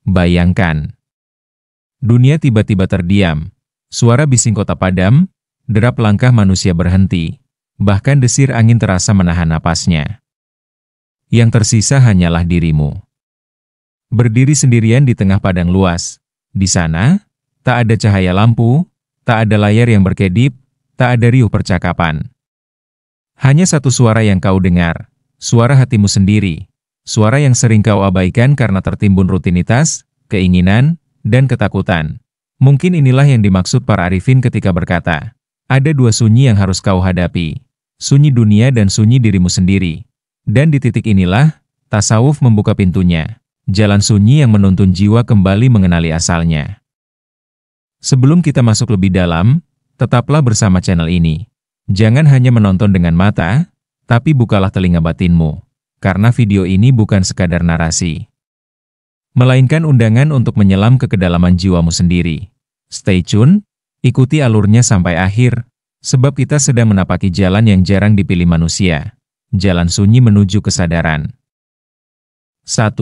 Bayangkan. Dunia tiba-tiba terdiam. Suara bising kota padam, derap langkah manusia berhenti. Bahkan desir angin terasa menahan napasnya. Yang tersisa hanyalah dirimu. Berdiri sendirian di tengah padang luas. Di sana, tak ada cahaya lampu, tak ada layar yang berkedip, tak ada riuh percakapan. Hanya satu suara yang kau dengar, suara hatimu sendiri. Suara yang sering kau abaikan karena tertimbun rutinitas, keinginan, dan ketakutan. Mungkin inilah yang dimaksud para arifin ketika berkata, ada dua sunyi yang harus kau hadapi. Sunyi dunia dan sunyi dirimu sendiri. Dan di titik inilah, tasawuf membuka pintunya. Jalan sunyi yang menuntun jiwa kembali mengenali asalnya. Sebelum kita masuk lebih dalam, tetaplah bersama channel ini. Jangan hanya menonton dengan mata, tapi bukalah telinga batinmu. Karena video ini bukan sekadar narasi, melainkan undangan untuk menyelam ke kedalaman jiwamu sendiri. Stay tune, ikuti alurnya sampai akhir, sebab kita sedang menapaki jalan yang jarang dipilih manusia. Jalan sunyi menuju kesadaran. 1.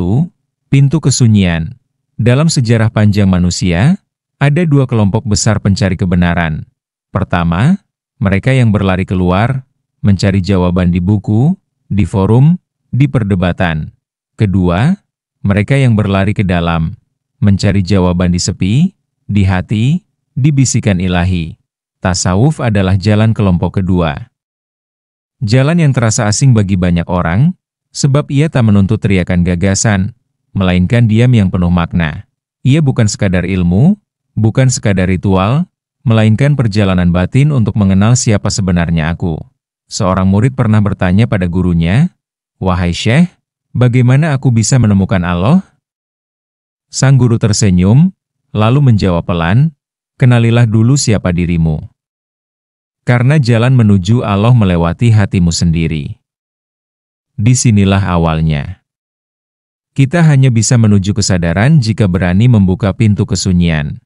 Pintu kesunyian. Dalam sejarah panjang manusia, ada dua kelompok besar pencari kebenaran. Pertama, mereka yang berlari keluar, mencari jawaban di buku, di forum, di perdebatan. Kedua, mereka yang berlari ke dalam, mencari jawaban di sepi, di hati, di bisikan ilahi. Tasawuf adalah jalan kelompok kedua. Jalan yang terasa asing bagi banyak orang, sebab ia tak menuntut teriakan gagasan, melainkan diam yang penuh makna. Ia bukan sekadar ilmu, bukan sekadar ritual, melainkan perjalanan batin untuk mengenal siapa sebenarnya aku. Seorang murid pernah bertanya pada gurunya, "Wahai Syekh, bagaimana aku bisa menemukan Allah?" Sang guru tersenyum, lalu menjawab pelan, "Kenalilah dulu siapa dirimu. Karena jalan menuju Allah melewati hatimu sendiri." Disinilah awalnya. Kita hanya bisa menuju kesadaran jika berani membuka pintu kesunyian.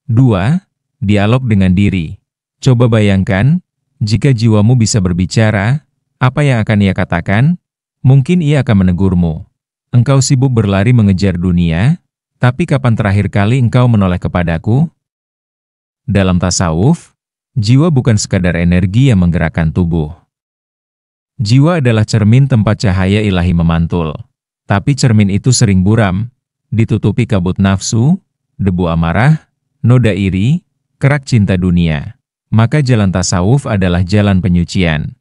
2. Dialog dengan diri. Coba bayangkan, jika jiwamu bisa berbicara, apa yang akan ia katakan? Mungkin ia akan menegurmu. Engkau sibuk berlari mengejar dunia, tapi kapan terakhir kali engkau menoleh kepadaku? Dalam tasawuf, jiwa bukan sekadar energi yang menggerakkan tubuh. Jiwa adalah cermin tempat cahaya ilahi memantul. Tapi cermin itu sering buram, ditutupi kabut nafsu, debu amarah, noda iri, kerak cinta dunia. Maka jalan tasawuf adalah jalan penyucian.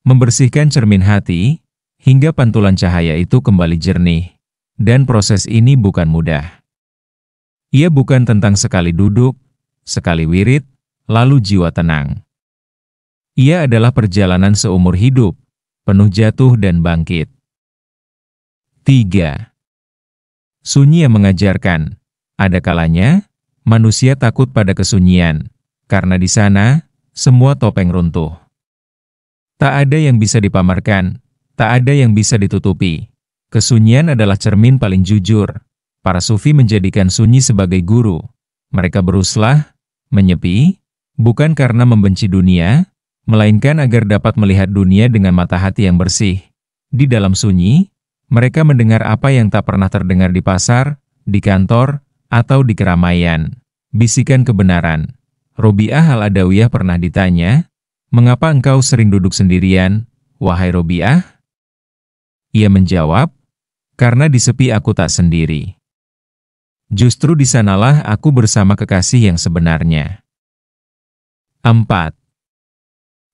Membersihkan cermin hati, hingga pantulan cahaya itu kembali jernih. Dan proses ini bukan mudah. Ia bukan tentang sekali duduk, sekali wirid, lalu jiwa tenang. Ia adalah perjalanan seumur hidup, penuh jatuh dan bangkit. 3. Sunyi yang mengajarkan. Ada kalanya, manusia takut pada kesunyian, karena di sana, semua topeng runtuh. Tak ada yang bisa dipamerkan, tak ada yang bisa ditutupi. Kesunyian adalah cermin paling jujur. Para sufi menjadikan sunyi sebagai guru. Mereka beruslah, menyepi, bukan karena membenci dunia, melainkan agar dapat melihat dunia dengan mata hati yang bersih. Di dalam sunyi, mereka mendengar apa yang tak pernah terdengar di pasar, di kantor, atau di keramaian. Bisikan kebenaran. Robiah al-Adawiyah pernah ditanya, "Mengapa engkau sering duduk sendirian, wahai Robiah?" Ia menjawab, "Karena di sepi aku tak sendiri. Justru di sanalah aku bersama kekasih yang sebenarnya." 4.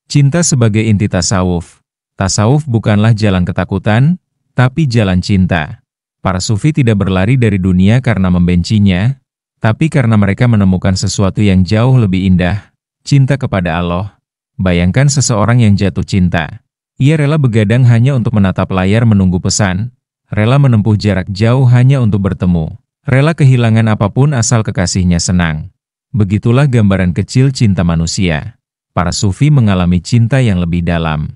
Cinta sebagai inti tasawuf. Tasawuf bukanlah jalan ketakutan, tapi jalan cinta. Para sufi tidak berlari dari dunia karena membencinya, tapi karena mereka menemukan sesuatu yang jauh lebih indah, cinta kepada Allah. Bayangkan seseorang yang jatuh cinta. Ia rela begadang hanya untuk menatap layar menunggu pesan, rela menempuh jarak jauh hanya untuk bertemu, rela kehilangan apapun asal kekasihnya senang. Begitulah gambaran kecil cinta manusia. Para sufi mengalami cinta yang lebih dalam.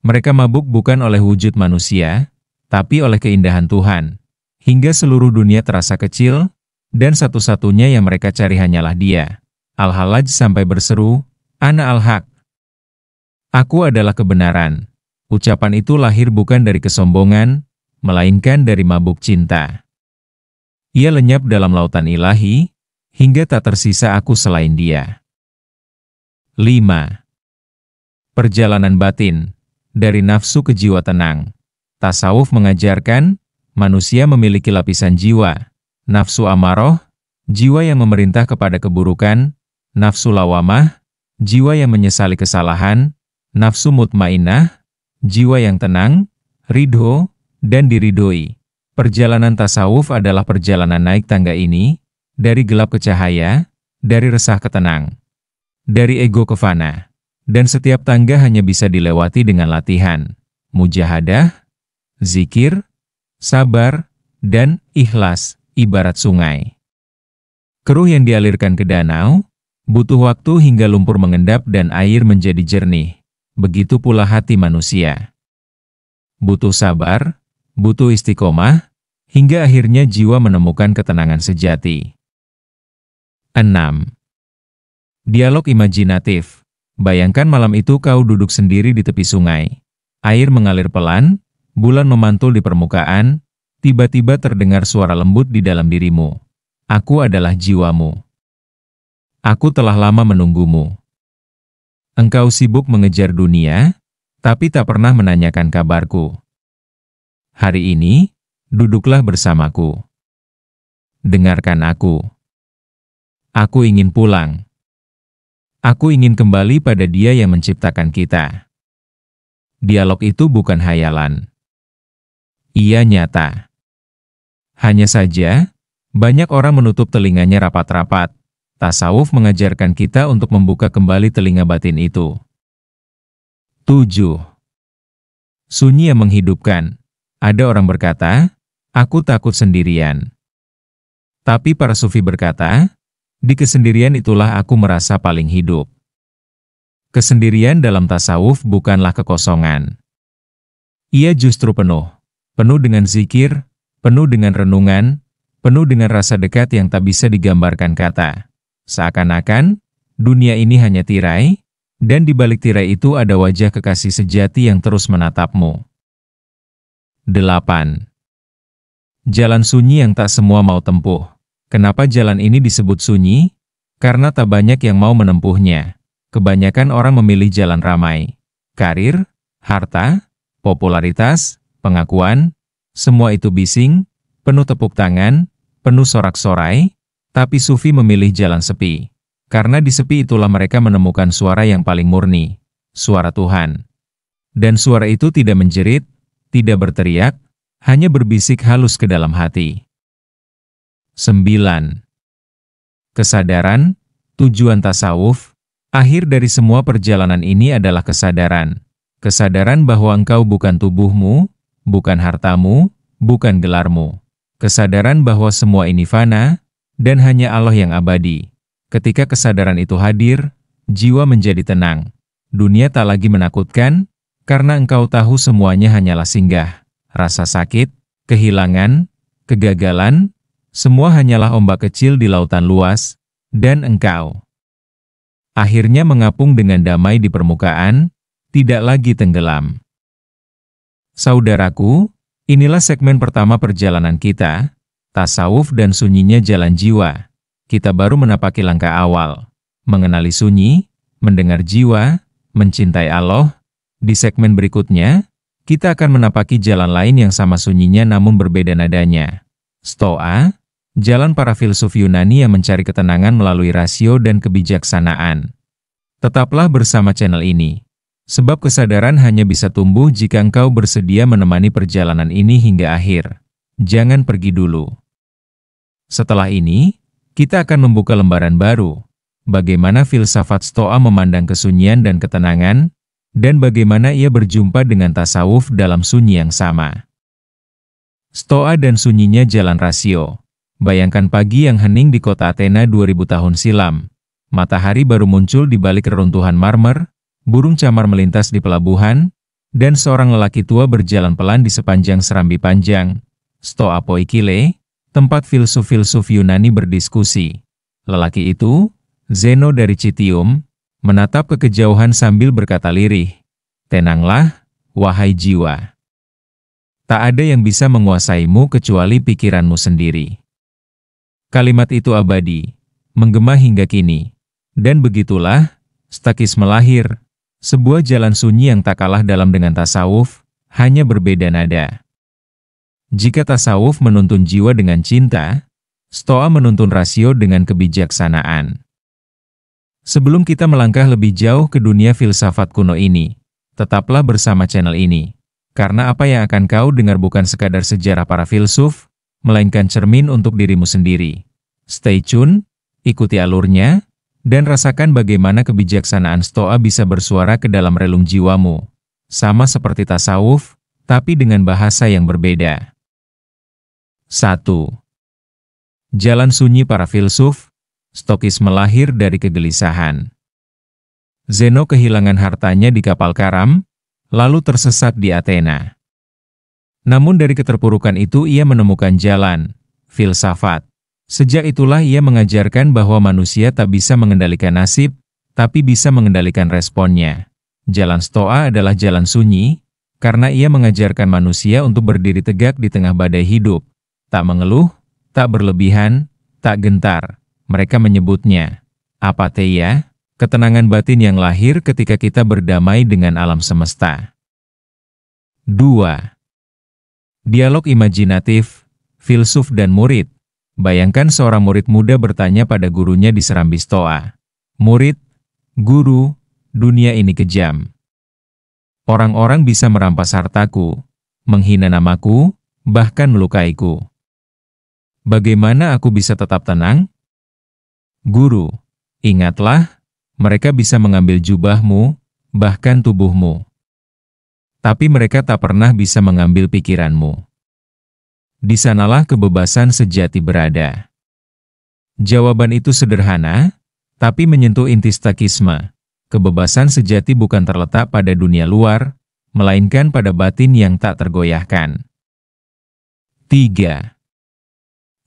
Mereka mabuk bukan oleh wujud manusia, tapi oleh keindahan Tuhan. Hingga seluruh dunia terasa kecil, dan satu-satunya yang mereka cari hanyalah Dia. Al-Halaj sampai berseru, "Ana al-Haq." Aku adalah kebenaran. Ucapan itu lahir bukan dari kesombongan, melainkan dari mabuk cinta. Ia lenyap dalam lautan ilahi, hingga tak tersisa aku selain dia. 5. Perjalanan batin, dari nafsu ke jiwa tenang. Tasawuf mengajarkan, manusia memiliki lapisan jiwa, nafsu amaroh, jiwa yang memerintah kepada keburukan, nafsu lawamah, jiwa yang menyesali kesalahan, nafsu mutmainah, jiwa yang tenang, ridho, dan diridhoi. Perjalanan tasawuf adalah perjalanan naik tangga ini, dari gelap ke cahaya, dari resah ke tenang, dari ego ke fana. Dan setiap tangga hanya bisa dilewati dengan latihan, mujahadah, zikir, sabar, dan ikhlas, ibarat sungai. Keruh yang dialirkan ke danau, butuh waktu hingga lumpur mengendap dan air menjadi jernih. Begitu pula hati manusia. Butuh sabar, butuh istiqomah, hingga akhirnya jiwa menemukan ketenangan sejati. 6. Dialog imajinatif. Bayangkan malam itu kau duduk sendiri di tepi sungai. Air mengalir pelan, bulan memantul di permukaan, tiba-tiba terdengar suara lembut di dalam dirimu. Aku adalah jiwamu. Aku telah lama menunggumu. Engkau sibuk mengejar dunia, tapi tak pernah menanyakan kabarku. Hari ini, duduklah bersamaku. Dengarkan aku. Aku ingin pulang. Aku ingin kembali pada Dia yang menciptakan kita. Dialog itu bukan hayalan. Ia nyata. Hanya saja, banyak orang menutup telinganya rapat-rapat. Tasawuf mengajarkan kita untuk membuka kembali telinga batin itu. 7. Sunyi yang menghidupkan. Ada orang berkata, aku takut sendirian. Tapi para sufi berkata, di kesendirian itulah aku merasa paling hidup. Kesendirian dalam tasawuf bukanlah kekosongan. Ia justru penuh dengan zikir, penuh dengan renungan, penuh dengan rasa dekat yang tak bisa digambarkan kata. Seakan-akan, dunia ini hanya tirai, dan di balik tirai itu ada wajah kekasih sejati yang terus menatapmu. 8. Jalan sunyi yang tak semua mau tempuh. Kenapa jalan ini disebut sunyi? Karena tak banyak yang mau menempuhnya. Kebanyakan orang memilih jalan ramai. Karir, harta, popularitas, pengakuan, semua itu bising, penuh tepuk tangan, penuh sorak-sorai, tapi sufi memilih jalan sepi. Karena di sepi itulah mereka menemukan suara yang paling murni, suara Tuhan. Dan suara itu tidak menjerit, tidak berteriak, hanya berbisik halus ke dalam hati. 9. Kesadaran, tujuan tasawuf. Akhir dari semua perjalanan ini adalah kesadaran. Kesadaran bahwa engkau bukan tubuhmu, bukan hartamu, bukan gelarmu. Kesadaran bahwa semua ini fana, dan hanya Allah yang abadi. Ketika kesadaran itu hadir, jiwa menjadi tenang. Dunia tak lagi menakutkan, karena engkau tahu semuanya hanyalah singgah. Rasa sakit, kehilangan, kegagalan, semua hanyalah ombak kecil di lautan luas, dan engkau akhirnya mengapung dengan damai di permukaan, tidak lagi tenggelam. Saudaraku, inilah segmen pertama perjalanan kita, tasawuf dan sunyinya jalan jiwa. Kita baru menapaki langkah awal, mengenali sunyi, mendengar jiwa, mencintai Allah. Di segmen berikutnya, kita akan menapaki jalan lain yang sama sunyinya namun berbeda nadanya. Stoa, jalan para filsuf Yunani yang mencari ketenangan melalui rasio dan kebijaksanaan. Tetaplah bersama channel ini, sebab kesadaran hanya bisa tumbuh jika engkau bersedia menemani perjalanan ini hingga akhir. Jangan pergi dulu. Setelah ini, kita akan membuka lembaran baru. Bagaimana filsafat Stoa memandang kesunyian dan ketenangan, dan bagaimana ia berjumpa dengan tasawuf dalam sunyi yang sama. Stoa dan sunyinya jalan rasio. Bayangkan pagi yang hening di kota Athena 2000 tahun silam. Matahari baru muncul di balik reruntuhan marmer, burung camar melintas di pelabuhan, dan seorang lelaki tua berjalan pelan di sepanjang serambi panjang. Stoa Poikile, tempat filsuf-filsuf Yunani berdiskusi. Lelaki itu, Zeno dari Citium, menatap ke kejauhan sambil berkata lirih, "Tenanglah, wahai jiwa. Tak ada yang bisa menguasaimu kecuali pikiranmu sendiri. Kalimat itu abadi, menggema hingga kini. Dan begitulah, stakisme lahir, sebuah jalan sunyi yang tak kalah dalam dengan tasawuf, hanya berbeda nada. Jika tasawuf menuntun jiwa dengan cinta, Stoa menuntun rasio dengan kebijaksanaan. Sebelum kita melangkah lebih jauh ke dunia filsafat kuno ini, tetaplah bersama channel ini. Karena apa yang akan kau dengar bukan sekadar sejarah para filsuf, melainkan cermin untuk dirimu sendiri. Stay tune, ikuti alurnya, dan rasakan bagaimana kebijaksanaan Stoa bisa bersuara ke dalam relung jiwamu. Sama seperti tasawuf, tapi dengan bahasa yang berbeda. 1. Jalan sunyi para filsuf, Stokisme lahir dari kegelisahan. Zeno kehilangan hartanya di kapal karam, lalu tersesat di Athena. Namun dari keterpurukan itu ia menemukan jalan, filsafat. Sejak itulah ia mengajarkan bahwa manusia tak bisa mengendalikan nasib, tapi bisa mengendalikan responnya. Jalan Stoa adalah jalan sunyi, karena ia mengajarkan manusia untuk berdiri tegak di tengah badai hidup. Tak mengeluh, tak berlebihan, tak gentar. Mereka menyebutnya apatheia, ketenangan batin yang lahir ketika kita berdamai dengan alam semesta. 2. Dialog imajinatif, filsuf dan murid. Bayangkan seorang murid muda bertanya pada gurunya di serambi Stoa. Murid, guru, dunia ini kejam. Orang-orang bisa merampas hartaku, menghina namaku, bahkan melukaiku. Bagaimana aku bisa tetap tenang? Guru, ingatlah, mereka bisa mengambil jubahmu, bahkan tubuhmu. Tapi mereka tak pernah bisa mengambil pikiranmu. Di sanalah kebebasan sejati berada. Jawaban itu sederhana, tapi menyentuh inti stakisme. Kebebasan sejati bukan terletak pada dunia luar, melainkan pada batin yang tak tergoyahkan. 3.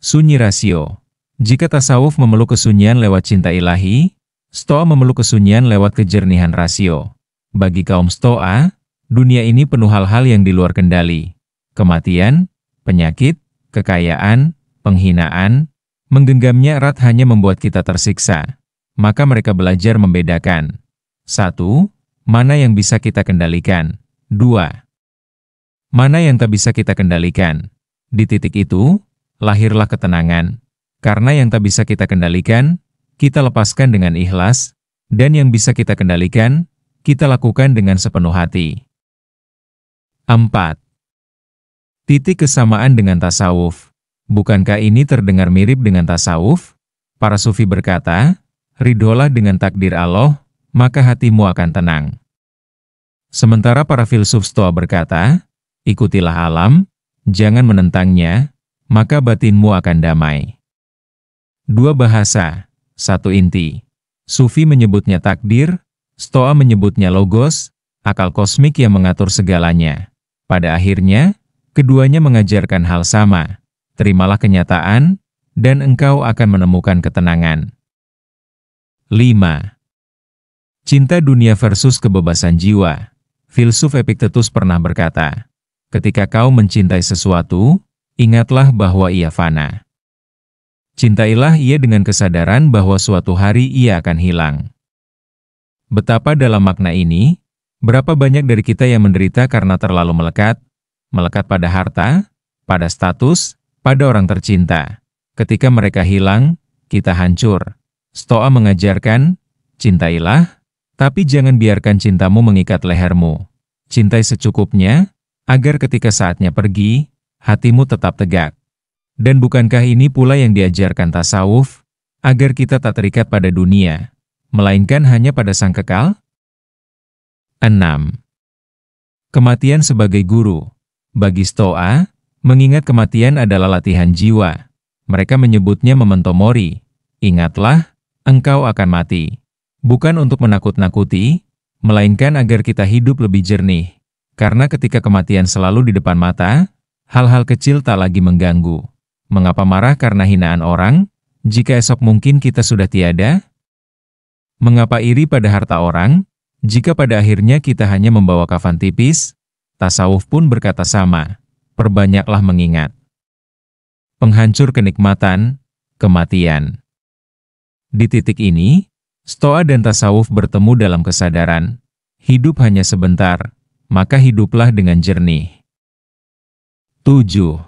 Sunyi rasio. Jika tasawuf memeluk kesunyian lewat cinta ilahi, Stoa memeluk kesunyian lewat kejernihan rasio. Bagi kaum Stoa, dunia ini penuh hal-hal yang di luar kendali. Kematian, penyakit, kekayaan, penghinaan, menggenggamnya erat hanya membuat kita tersiksa. Maka mereka belajar membedakan. 1. Mana yang bisa kita kendalikan. 2. Mana yang tak bisa kita kendalikan. Di titik itu, lahirlah ketenangan. Karena yang tak bisa kita kendalikan, kita lepaskan dengan ikhlas, dan yang bisa kita kendalikan, kita lakukan dengan sepenuh hati. 4. Titik kesamaan dengan tasawuf. Bukankah ini terdengar mirip dengan tasawuf? Para sufi berkata, ridholah dengan takdir Allah, maka hatimu akan tenang. Sementara para filsuf Stoa berkata, ikutilah alam, jangan menentangnya, maka batinmu akan damai. 2 bahasa, 1 inti. Sufi menyebutnya takdir, Stoa menyebutnya logos, akal kosmik yang mengatur segalanya. Pada akhirnya, keduanya mengajarkan hal sama. Terimalah kenyataan, dan engkau akan menemukan ketenangan. 5. Cinta dunia versus kebebasan jiwa. Filsuf Epictetus pernah berkata, ketika kau mencintai sesuatu, ingatlah bahwa ia fana. Cintailah ia dengan kesadaran bahwa suatu hari ia akan hilang. Betapa dalam makna ini, berapa banyak dari kita yang menderita karena terlalu melekat pada harta, pada status, pada orang tercinta. Ketika mereka hilang, kita hancur. Stoa mengajarkan, cintailah, tapi jangan biarkan cintamu mengikat lehermu. Cintai secukupnya, agar ketika saatnya pergi, hatimu tetap tegak. Dan bukankah ini pula yang diajarkan tasawuf, agar kita tak terikat pada dunia, melainkan hanya pada sang kekal? 6. Kematian sebagai guru. Bagi Stoa, mengingat kematian adalah latihan jiwa. Mereka menyebutnya memento mori. Ingatlah, engkau akan mati. Bukan untuk menakut-nakuti, melainkan agar kita hidup lebih jernih. Karena ketika kematian selalu di depan mata, hal-hal kecil tak lagi mengganggu. Mengapa marah karena hinaan orang, jika esok mungkin kita sudah tiada? Mengapa iri pada harta orang, jika pada akhirnya kita hanya membawa kafan tipis? Tasawuf pun berkata sama. perbanyaklah mengingat. Penghancur kenikmatan, kematian. Di titik ini, Stoa dan tasawuf bertemu dalam kesadaran, hidup hanya sebentar, maka hiduplah dengan jernih. 7.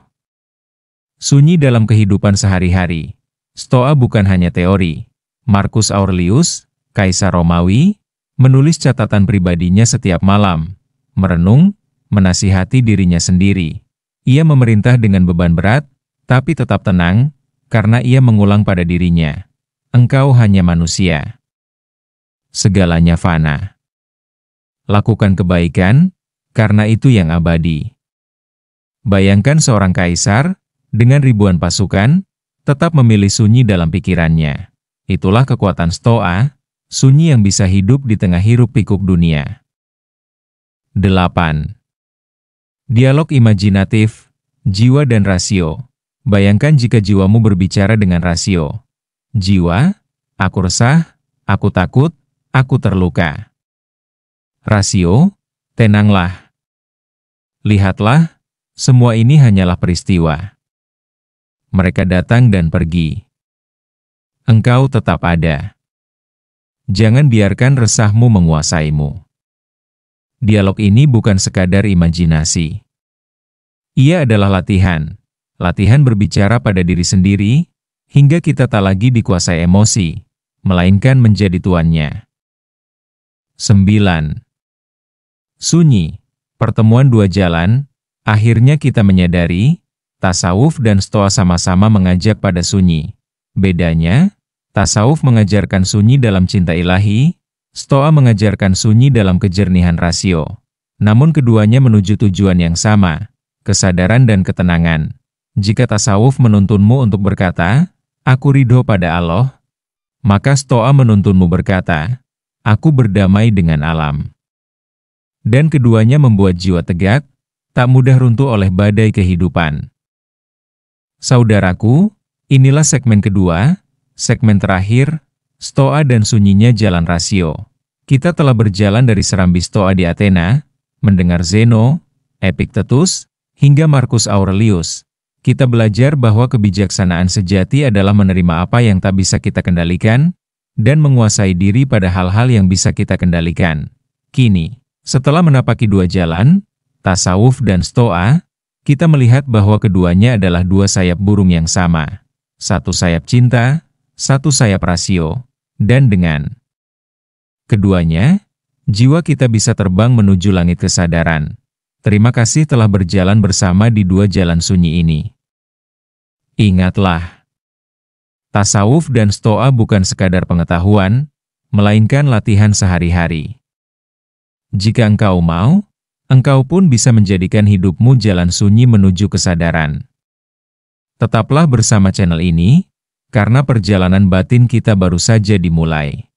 Sunyi dalam kehidupan sehari-hari. Stoa bukan hanya teori. Marcus Aurelius, Kaisar Romawi, menulis catatan pribadinya setiap malam, merenung, menasihati dirinya sendiri. Ia memerintah dengan beban berat, tapi tetap tenang, karena ia mengulang pada dirinya, engkau hanya manusia. Segalanya fana. Lakukan kebaikan, karena itu yang abadi. Bayangkan seorang kaisar, dengan ribuan pasukan, tetap memilih sunyi dalam pikirannya. Itulah kekuatan Stoa, sunyi yang bisa hidup di tengah hiruk-pikuk dunia. 8. Dialog imajinatif, jiwa dan rasio. Bayangkan jika jiwamu berbicara dengan rasio. Jiwa, aku resah, aku takut, aku terluka. Rasio, tenanglah. Lihatlah, semua ini hanyalah peristiwa. Mereka datang dan pergi. Engkau tetap ada. Jangan biarkan resahmu menguasaimu. Dialog ini bukan sekadar imajinasi. Ia adalah latihan. Latihan berbicara pada diri sendiri, hingga kita tak lagi dikuasai emosi, melainkan menjadi tuannya. 9. Sunyi, pertemuan dua jalan. Akhirnya kita menyadari, tasawuf dan Stoa sama-sama mengajak pada sunyi. Bedanya, tasawuf mengajarkan sunyi dalam cinta ilahi, Stoa mengajarkan sunyi dalam kejernihan rasio. Namun keduanya menuju tujuan yang sama, kesadaran dan ketenangan. Jika tasawuf menuntunmu untuk berkata, aku ridho pada Allah, maka Stoa menuntunmu berkata, aku berdamai dengan alam. Dan keduanya membuat jiwa tegak, tak mudah runtuh oleh badai kehidupan. Saudaraku, inilah segmen kedua, segmen terakhir, Stoa dan sunyinya jalan rasio. Kita telah berjalan dari serambi Stoa di Athena, mendengar Zeno, Epictetus, hingga Marcus Aurelius. Kita belajar bahwa kebijaksanaan sejati adalah menerima apa yang tak bisa kita kendalikan, dan menguasai diri pada hal-hal yang bisa kita kendalikan. Kini, setelah menapaki dua jalan, tasawuf dan Stoa, kita melihat bahwa keduanya adalah dua sayap burung yang sama. Satu sayap cinta, satu sayap rasio, dan dengan keduanya, jiwa kita bisa terbang menuju langit kesadaran. Terima kasih telah berjalan bersama di dua jalan sunyi ini. Ingatlah, tasawuf dan Stoa bukan sekadar pengetahuan, melainkan latihan sehari-hari. Jika engkau mau, engkau pun bisa menjadikan hidupmu jalan sunyi menuju kesadaran. Tetaplah bersama channel ini, karena perjalanan batin kita baru saja dimulai.